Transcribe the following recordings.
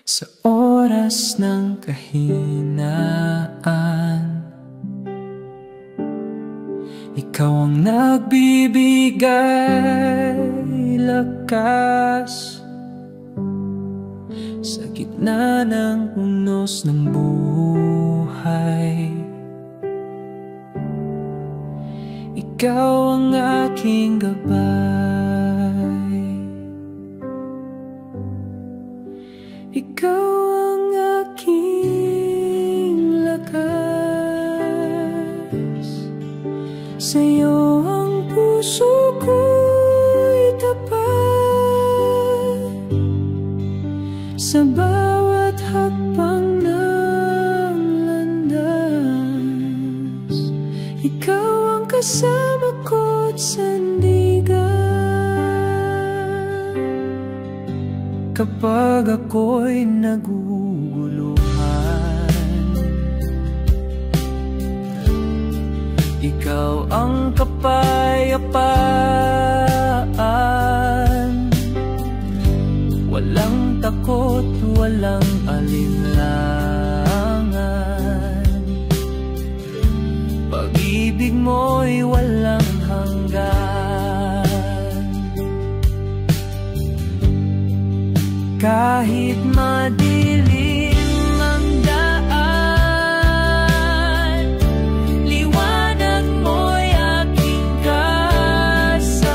Sa oras ng kahinaan, ikaw ang nagbibigay lakas. Sa gitna ng unos ng buhay, ikaw ang aking gabay. Ikaw ang aking lakas. Sa'yo ang puso ko'y tapat. Sa bawat hakbang ng landas, ikaw ang kasama ko't sandigan. Kapag ako'y naguguluhan, ikaw ang kapayapaan. Walang takot, walang alinlangan. Pag-ibig mo'y walang hanggan. Kahit madilim ang daan, liwanag mo'y aking kasanggan.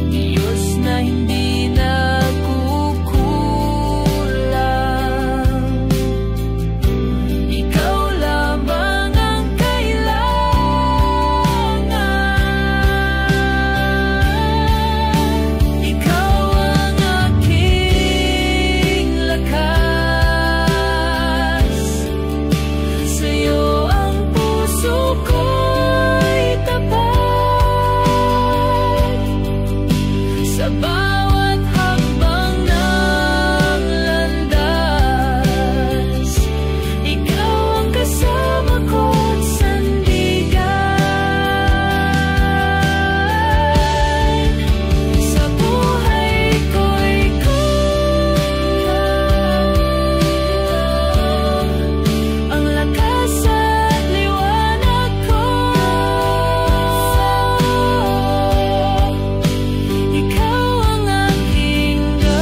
Diyos na hindi nagkukulang, ikaw lamang ang kailangan. Ikaw ang aking lakas. Sa'yo ang puso ko'y tapat. Sa bawat hakbang ng landas, ikaw ang kasama ko't sandigan. Sa buhay ko'y ikaw ang lakas at liwanag ko. Ikaw ang aking Diyos,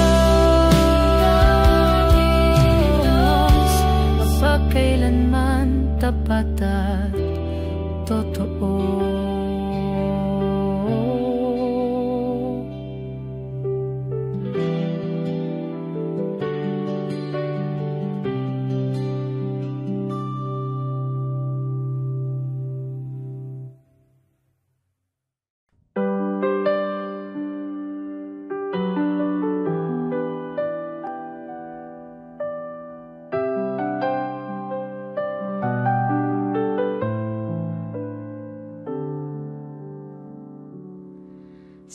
mapagkailanman tapat at totoo.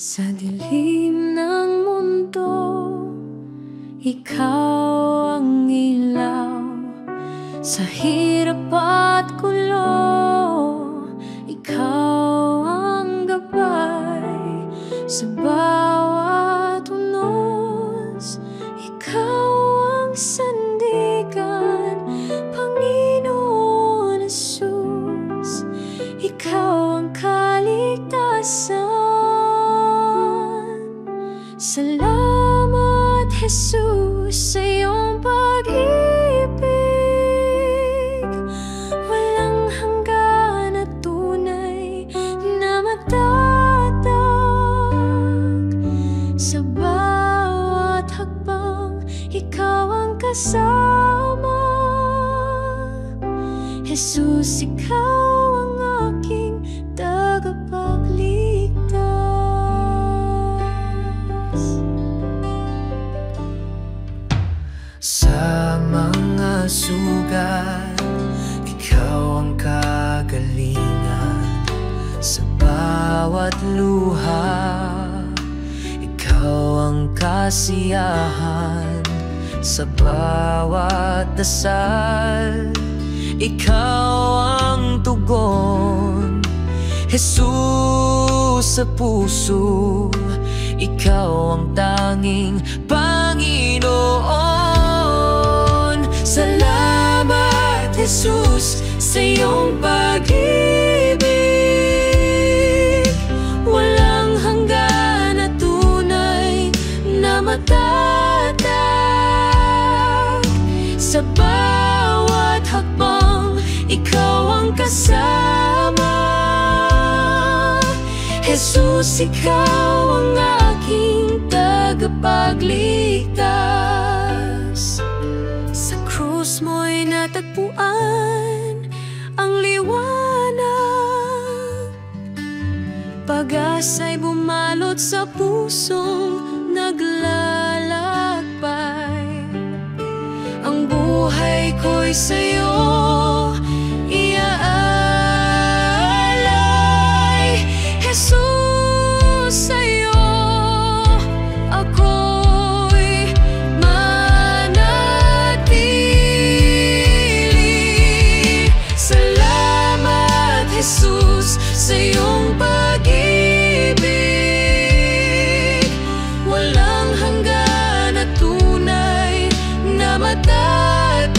Sa dilim ng mundo, ikaw ang ilaw. Sa hirap at gulo, ikaw ang gabay. Sa bawat unos, ikaw ang sandigan. Panginoon Jesus, ikaw ang kaligtasan. Salamat, Jesus, sa iyong pag-ibig. Walang hanggan at tunay na magtatag. Sa bawat hakbang, ikaw ang kasama. Jesus, ikaw ang aking tagapagligtas. Sa mga sugat, ikaw ang kagalingan. Sa bawat luha, ikaw ang kasiyahan. Sa bawat dasal, ikaw ang tugon. Jesus, sa puso, ikaw ang tanging Panginoon. Salamat, Jesus, sa iyong pag-ibig. Walang hanggan na tunay na matatag. Sa bawat hakbang, ikaw ang kasama. Jesus, ikaw ang aking tagapagligtas. Sa krus mo'y natagpuan ang liwanag. Pag-asa'y bumalot sa pusong naglalakbay. Ang buhay ko'y sa'yo iaalay. Jesus, sa'yo ako'y manatili. Salamat, Jesus, sa iyong pag-ibig. Walang hanggan na tunay na matatag.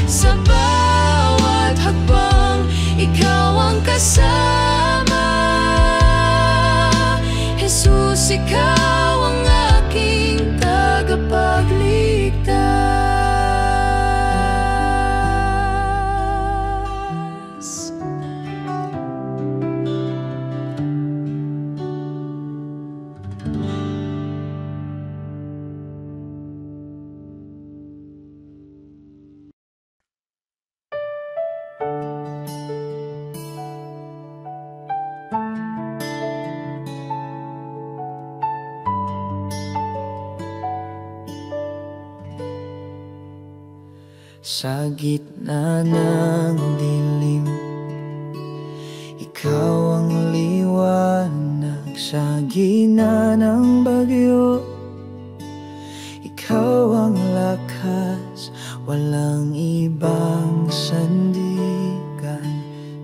Sa bawat hakbang, ikaw ang kasama. Jesus, ikaw ang aking tagapagligtas. Sa gitna ng dilim, ikaw ang liwanag. Sa gitna ng bagyo, ikaw ang lakas. Walang ibang sandigan,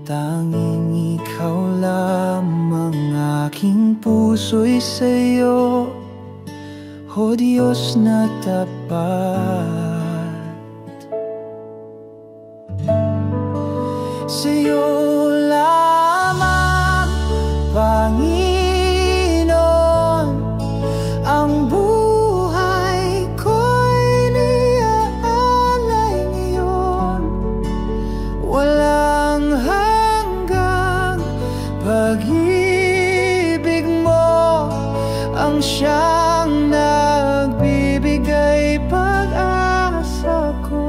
tanging ikaw lamang. Aking puso'y sa'yo, o Diyos na tapat. Sa'yo lamang, Panginoon, ang buhay ko'y niaalay ngayon. Walang hanggang pag-ibig mo ang siyang nagbibigay pag-asa ko.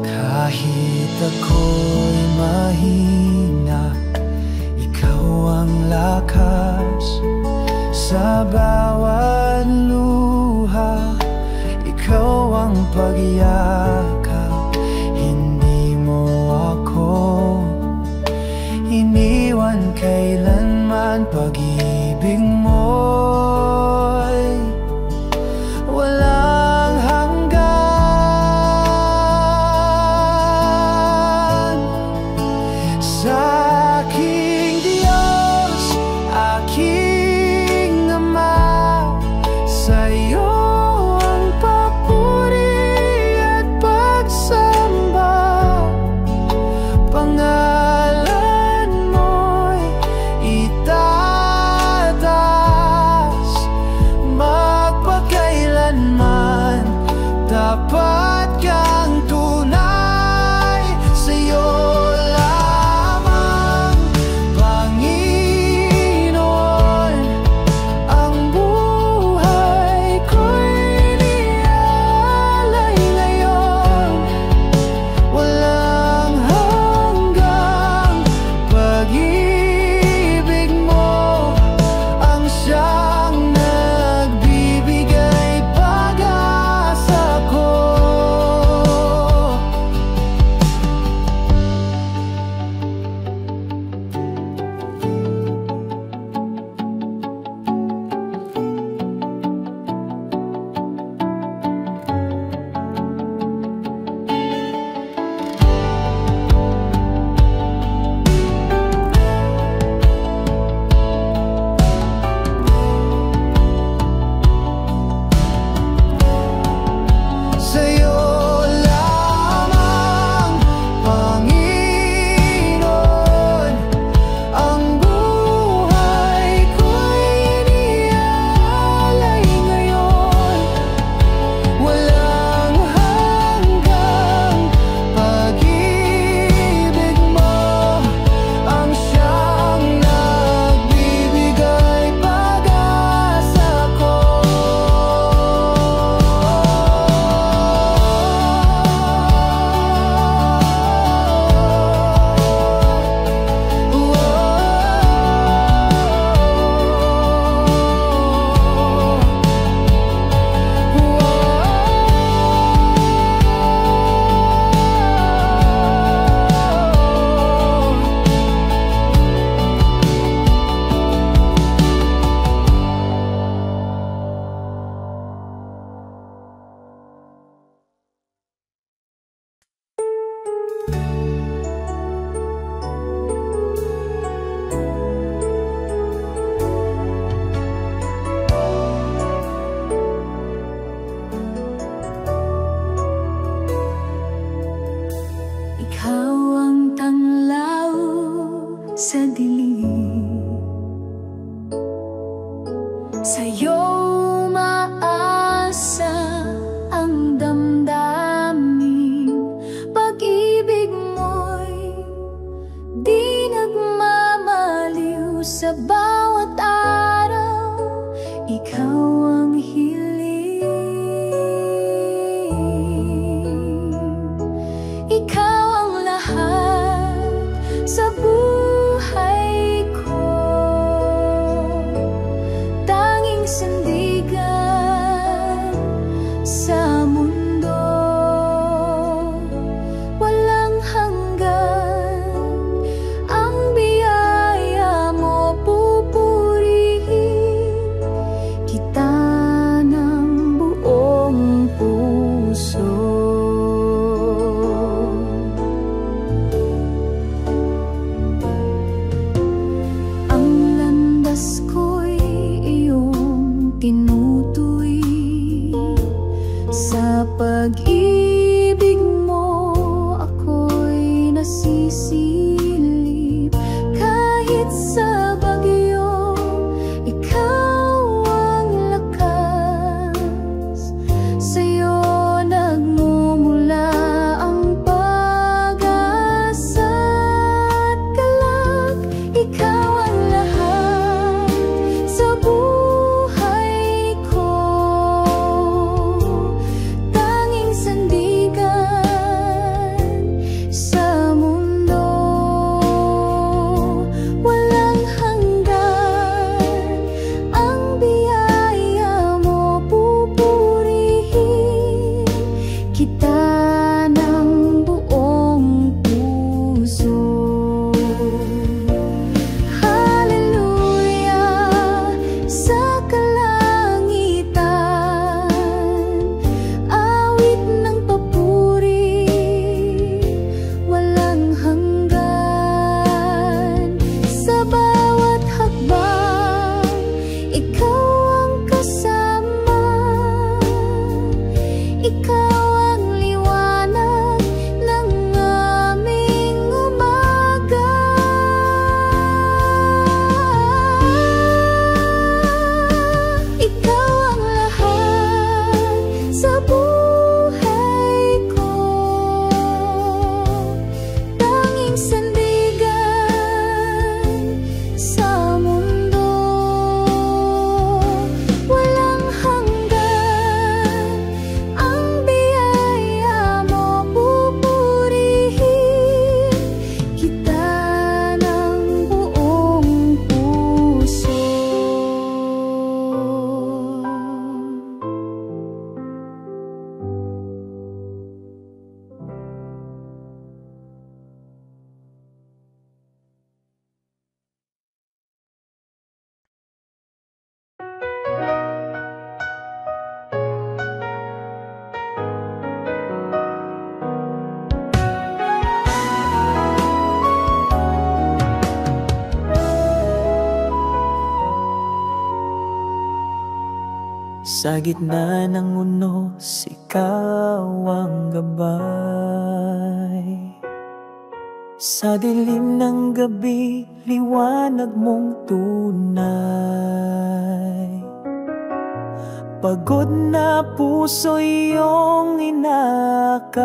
Kahit ako'y mahina, ikaw ang lakas. Sa bawat luha, ikaw ang pagyakap. Hindi mo ako iniwan kailanman. Pag-ibig mo'y walang hanggan. Sa aking Diyos, aking Ama, sa'yo ang papuri at Ikaw ang tanglaw sa dilim, sa'yo maasa ang damdamin. Pag-ibig mo'y di nagmamaliw, sa bawat araw ikaw ang hiling. Ikaw ang lahat sa buhay ko, tanging sandigan sa mundo. Walang hanggan ang biyaya mo, pupurihin kita ng buong puso. Ang landas ko'y iyong tinutuwi, sa pag-ibig mo ako'y nasisilip. Kahit sa bagyo, ikaw ang lakas, sa'yo nagmumula ang pag-asa at galak. Ikaw ang lahat sa buhay ko, tanging sandigan sa mundo. Walang hanggan ang biyaya mo, pupurihin kita ng buong puso. Hallelujah sa kalangitan, awit ng papuri, walang hanggan. Sa bawat hakbang, ikaw ang kasama, ikaw ang liwanag ng aming umaga. Ikaw ang lahat sa buhay ko, tanging sandigan sa mundo. Walang hanggan ang biyaya mo, pupurihin kita ng buong puso. Sa gitna ng unos, ikaw ang gabay. Sa dilim ng gabi, liwanag mong tunay. Pagod na puso iyong inakay.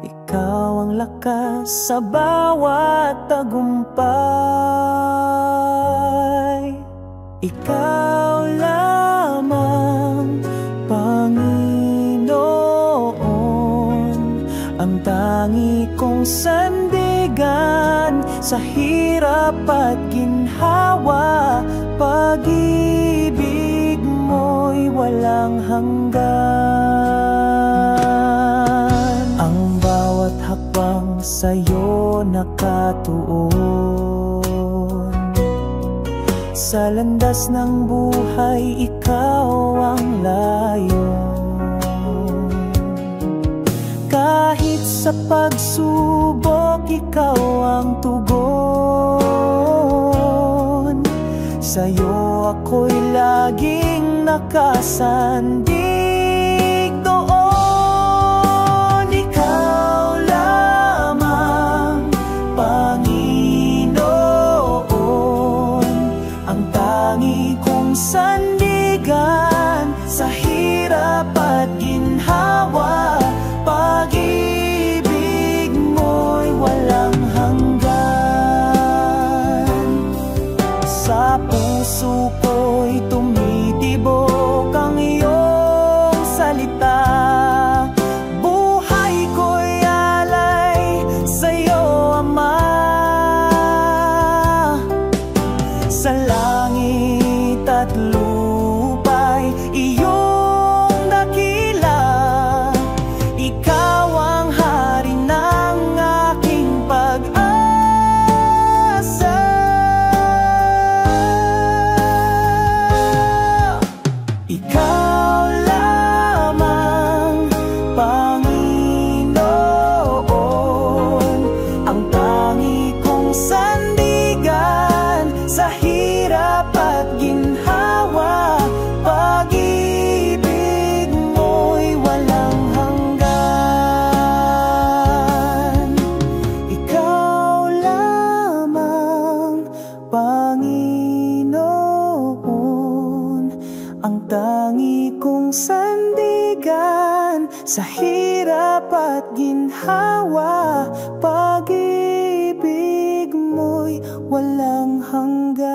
Ikaw ang lakas sa bawat tagumpay. Ikaw lamang, Panginoon, ang tangi kong sandigan sa hirap at ginhawa. Pag-ibig mo'y walang hanggan. Ang bawat hakbang sa'yo nakatuon. Sa landas ng buhay, ikaw ang layon. Kahit sa pagsubok, ikaw ang tugon. Sa'yo ako'y laging nakasandig doon. dapat ginhawa. Pag-ibig mo'y walang hanggan.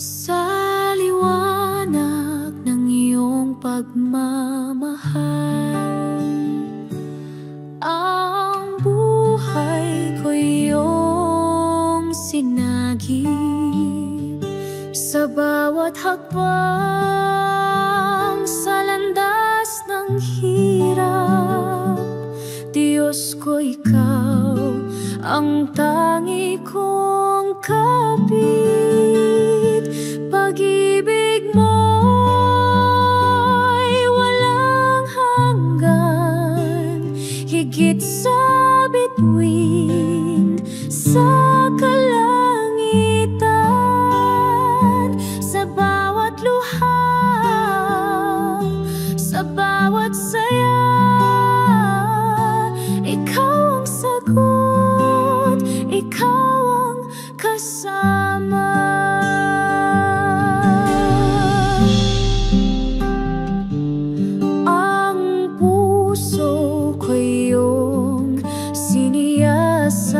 Sa liwanag ng iyong pagmamahal, ang buhay ko iyong sinagip. Sa bawat hakbang sa landas ng hirap, Diyos ko, ikaw ang tangi kong kapit. Pag-ibig mo'y walang hanggan, higit sa bituin sa kalangitan. Sa bawat luha, sa bawat saya, ikaw ang sagot, ikaw ang kasama. Ang puso ko iyong siniyasat,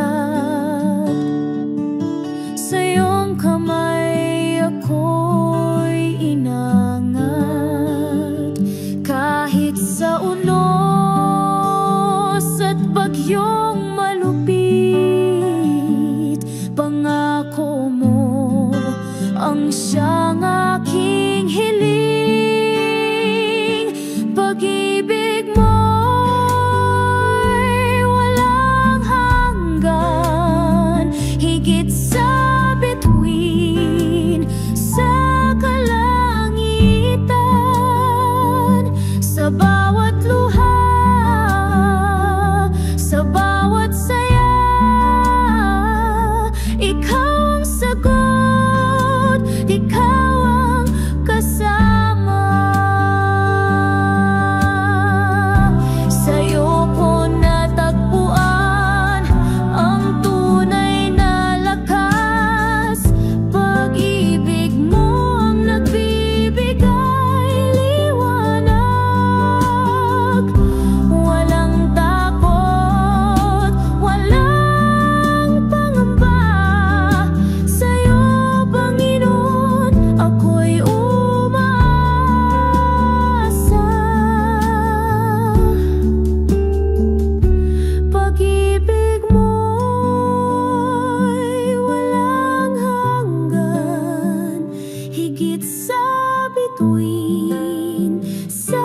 sa iyong kamay ako'y inangat. Kahit sa unos at bagyong malupit, pangako mo ang siyang aking hiling. Pag-ibig mo'y walang hanggan, higit sa bituin sa kalangitan. Sa bawat luha, sa bawat saya, ikaw ang sagot, ikaw ang kasama. Sa'yo ko natagpuan ang tunay na lakas. Pag-ibig mo ang nagbibigay liwanag. Walang takot, walang pangamba. Sa'yo, Panginoon, ako'y umaasa. Pag-ibig mo'y walang hanggan, higit sa bituin sa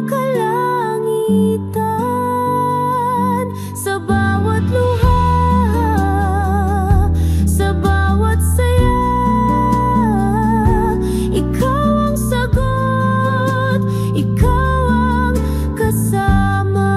kalangitan. Sa bawat luha, sa bawat saya, ikaw ang sagot, ikaw ang kasama.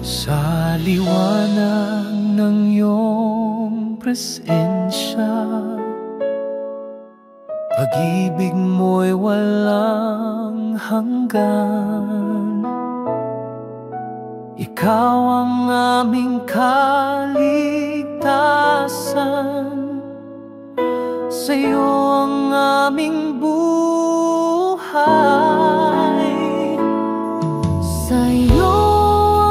Sa liwanag ng iyong presensya, pag-ibig mo'y walang hanggan. Ikaw ang aming kaligtasan, sa'yo ang aming buhay. Sa'yo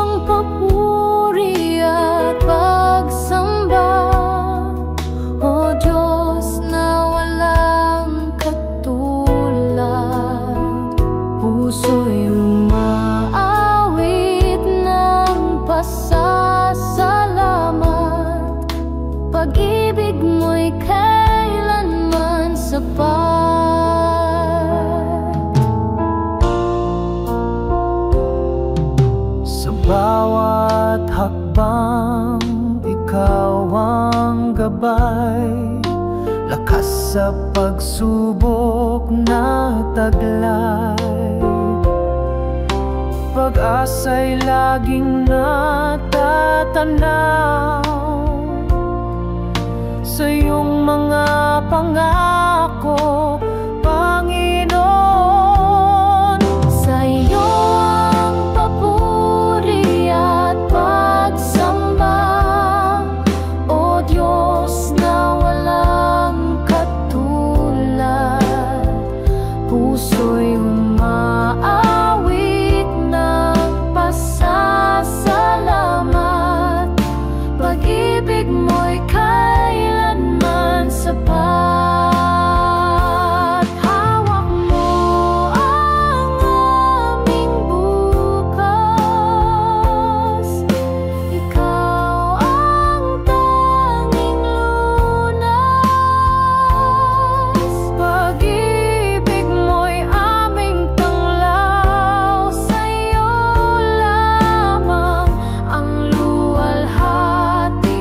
ang papuri at pagsamba, O Diyos na walang katulad. Puso'y umaasa gabay, lakas sa pagsubok na taglay. Pag-asa'y laging natatanaw sa iyong mga pangako, Panginoon. Sa iyo ang papuri at pagsamba, O Diyos na walang katulad. Puso'y umaawit ng pasasalamat, pag-ibig mo'y kailanman sapat. Hawak mo ang aming bukas, ikaw ang tanging lunas. Pag-ibig mo'y aming tanglaw, sa iyo lamang ang luwalhati,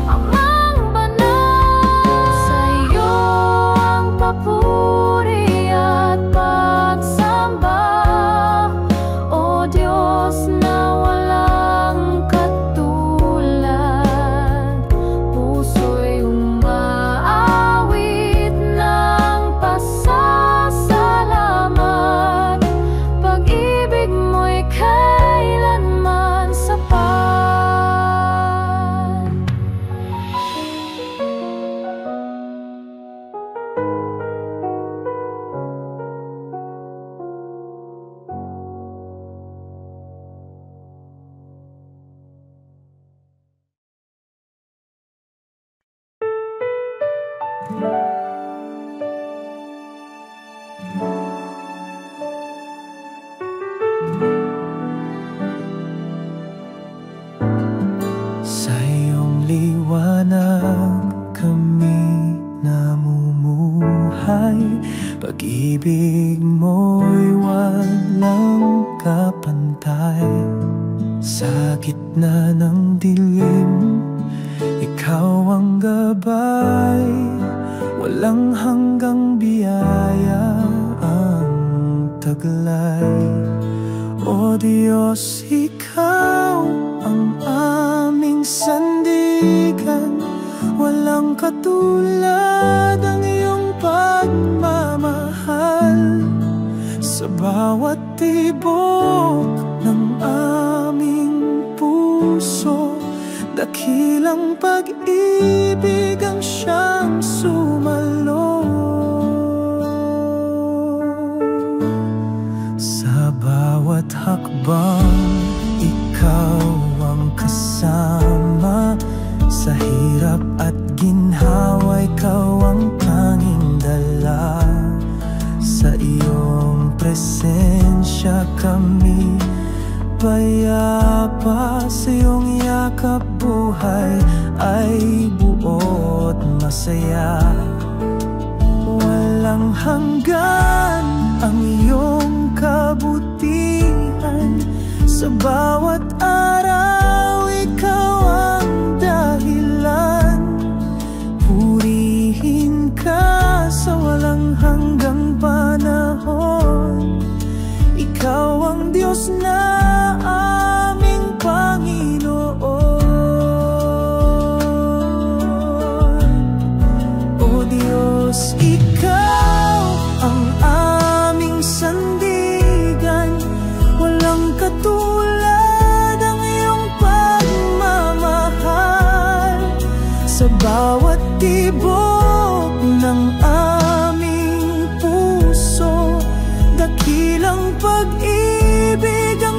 Amang banal. Sa iyo ang papuri at pagsamba, O Diyos na walang katulad. Puso'y umaawit ng pasasalamat, pag-ibig mo'y kailanman sapat. Sa iyong liwanag kami namumuhay, pag-ibig mo'y walang kapantay. Sa gitna ng dilim, ikaw ang gabay, walang hanggang biyaya ang taglay. O Diyos, ikaw ang aming sandigan, walang katulad ang iyong pagmamahal. Sa bawat tibok ng aming puso, dakilang pag-ibig ang siyang sumalo. Sa bawat hakbang, ikaw ang kasama. Sa hirap at ginhawa, ikaw ang tanging dala. Sa iyong presensya kami payapa, sa iyong yakap buhay ay buot masaya. Walang hanggan ang iyong kabutihan, sa bawat araw ikaw ang dahilan. Purihin ka sa walang hanggang panahon, ikaw ang Diyos na aming Panginoon. O Diyos, ikaw ang aming sandigan, walang katulad ang iyong pagmamahal. Sa bawat tibok ng aming puso, dakilang pag-ibig ang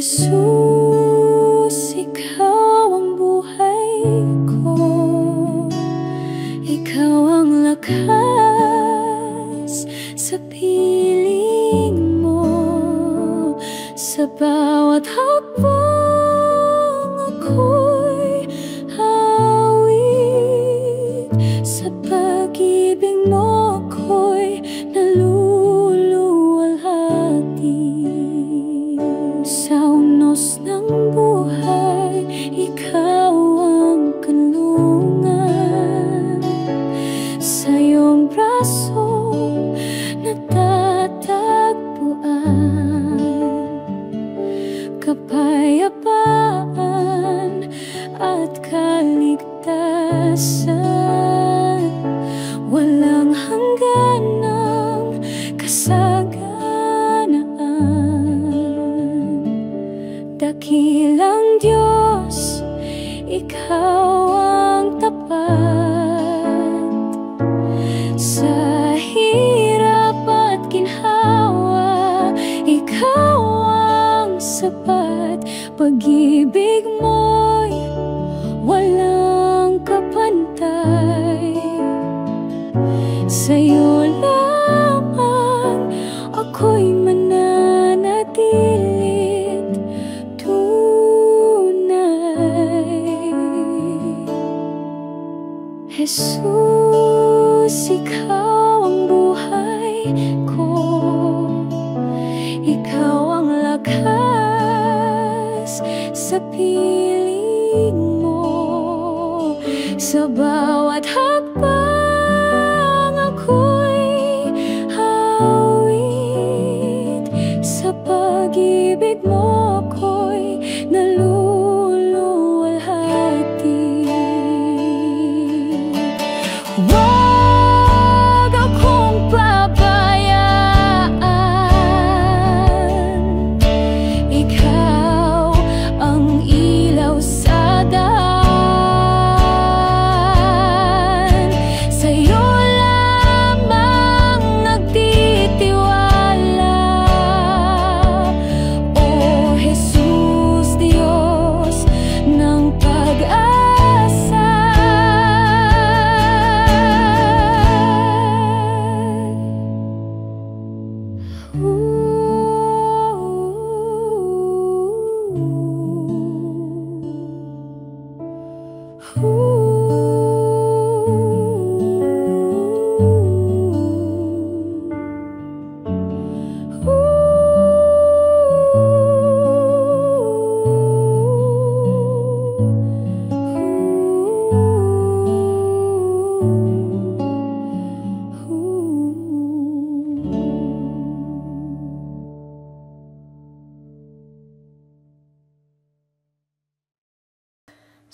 Jesus, ikaw ang buhay ko, ikaw ang lakas sa piling mo. Sa bawat hakbang ako'y hawig, sa pag-ibig mo ako'y naluluwalhati. Sa unos ng buhay, ikaw ang kanlungan. Sa iyong braso natatagpuan kapayapaan at kaligtasan. Walang hangganang kasaganaan. Dakilang Diyos, ikaw ang tapat. Sa hirap at ginhawa, ikaw ang sapat. Pag-ibig mo'y walang kapantay. Sa'yo lamang ako'y mananatilit tunay. Jesus, ikaw ang buhay ko, ikaw ang lakas sa piling mo. Sa bawat hakbang ako'y hawid, sa pag-ibig mo ako'y naluluwalhati. Huwag akong pabayaan, ikaw ang ilaw sa daan. Sa'yo lamang nagtitiwala, O Jesus, Diyos ng pag-asa.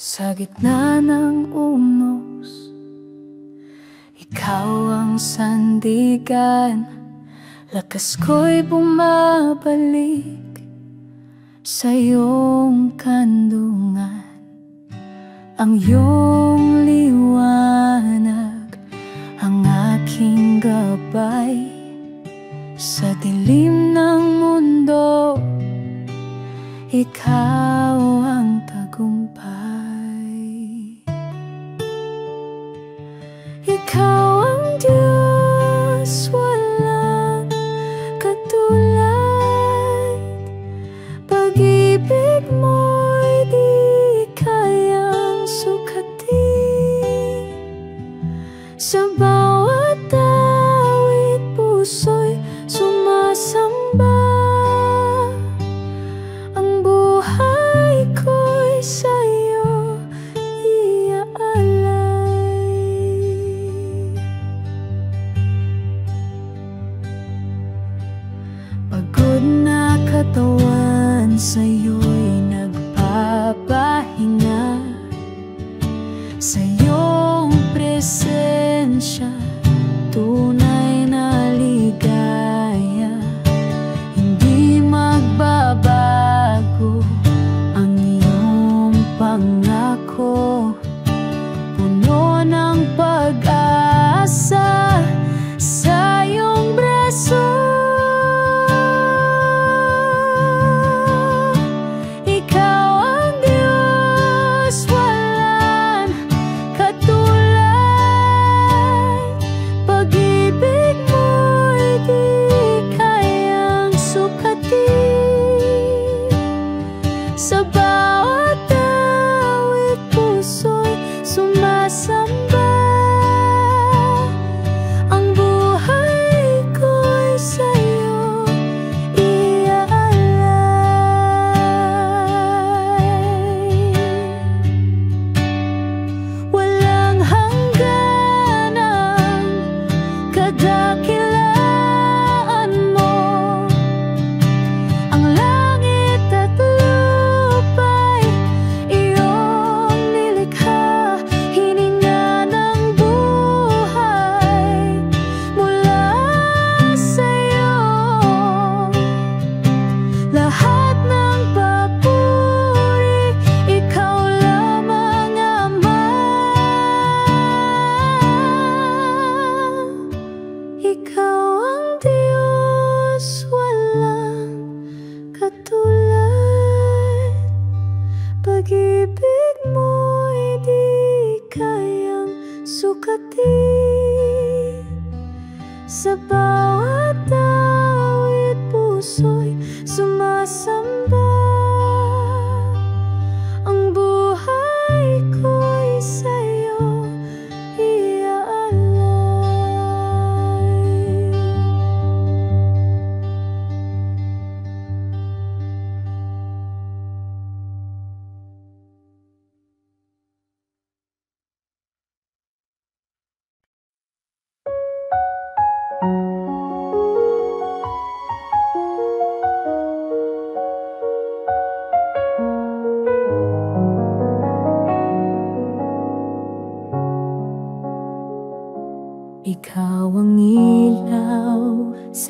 Sa gitna ng unos, ikaw ang sandigan. Lakas ko'y bumabalik sa iyong kandungan. Ang iyong liwanag ang aking gabay. Sa dilim ng mundo, ikaw ang tagumpay. Ikaw ang Diyos, walang katulad. Pag-ibig mo'y di kayang sukatin. Sa bawat awit puso'y sumasamba. Ang buhay ko'y sa'yo iaalay. Pagod na katawan sa'yo'y nagpapahinga. Sa iyong presensya, tunay na ligaya. Hindi magbabago ang iyong pangako. Puno ng pag-asa sa iyong braso.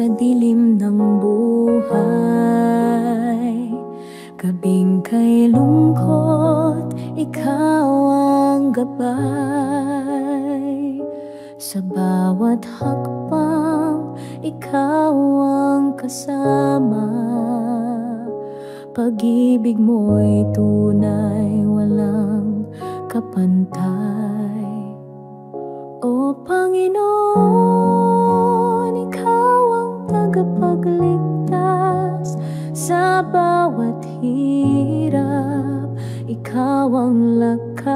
sa dilim ng buhay. Gabing kay lungkot, ikaw ang gabay. Sa bawat hakbang, ikaw ang kasama. Pag-ibig mo'y tunay, walang kapantay. O Panginoon, ikaw ang tagapagligtas sa bawat hirap. Ikaw ang lakas,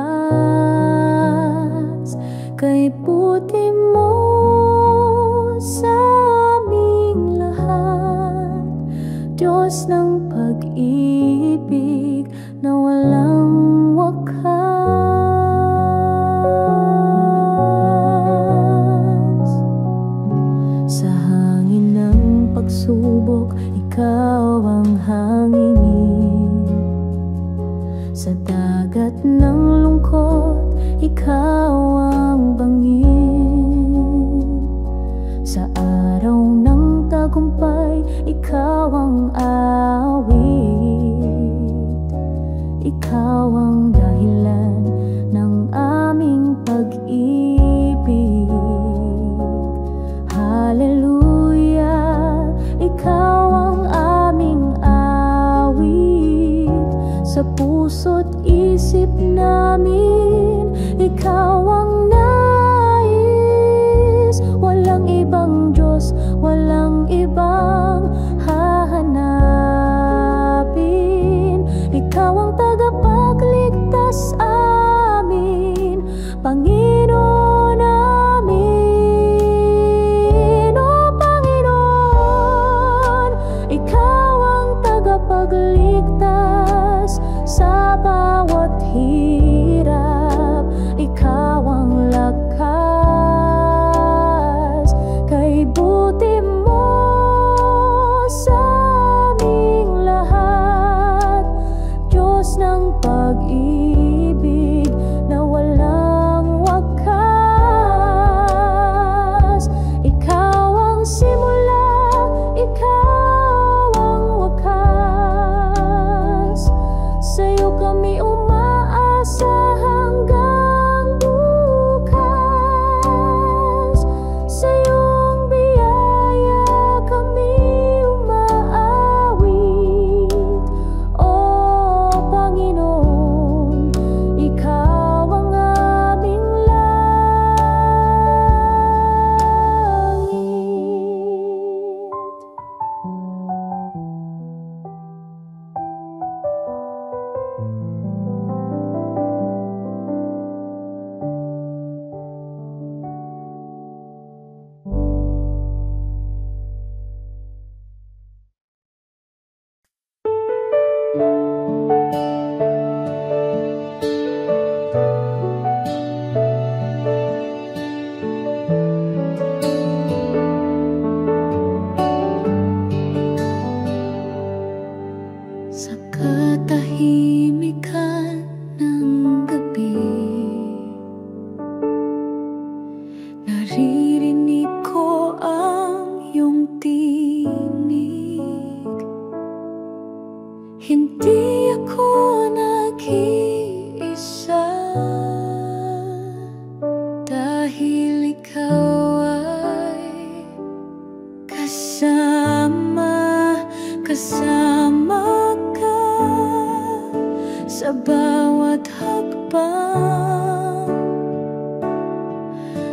kay puti mo sa aming lahat. Diyos ng pag-ibig na walang wakas. Sa hangin ng pagsubok, ikaw ang hanginin. Sa dagat ng lungkot, ikaw ang bangin. Sa araw ng tagumpay, ikaw ang awit. Ikaw ang dahilan ng aming pag-ibig. Hallelujah, ikaw ang aming awit. Sa puso't isip namin, ikaw ang nais. Walang ibang Diyos, walang ibang hahanapin. Ikaw ang tagapagligtas amin, Panginoon namin. O Panginoon, ikaw ang tagapagligtas sa bawat hirap. Ikaw ang lakas, kay buti mo sa aming lahat. Diyos ng pag-ibig na walang wakas. Ikaw ang simula, ikaw ang wakas. Sa'yo kami umaasa hanggang bukas. Sa iyong biyaya kami umaawit. O Panginoon, ikaw ang aming langit. Sa katahimikan ng gabi, naririnig ko ang iyong tinig. Hindi ako nag-iisa, dahil ikaw ay kasama ka sa bawat hakbang.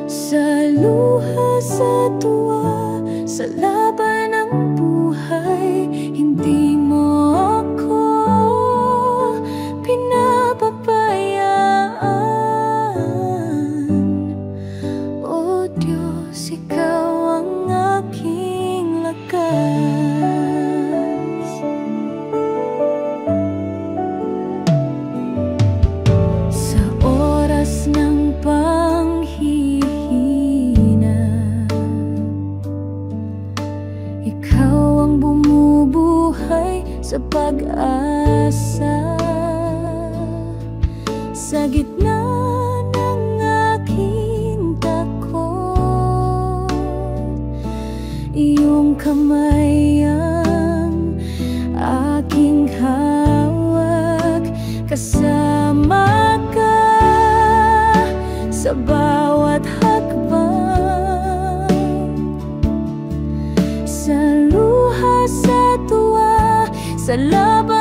Sa luha, sa tuwa, sa laban ng buhay, hindi mo ako pinapabayaan. O Diyos, ikaw ang aking lakas. Sa oras ng panghihina, ikaw ang bumubuhay sa pag-asa. Sa gitna ng aking takot, iyong kamay ang aking hawak. Kasama ka sa bawat hakbang, sa luha, sa tuwa, sa laban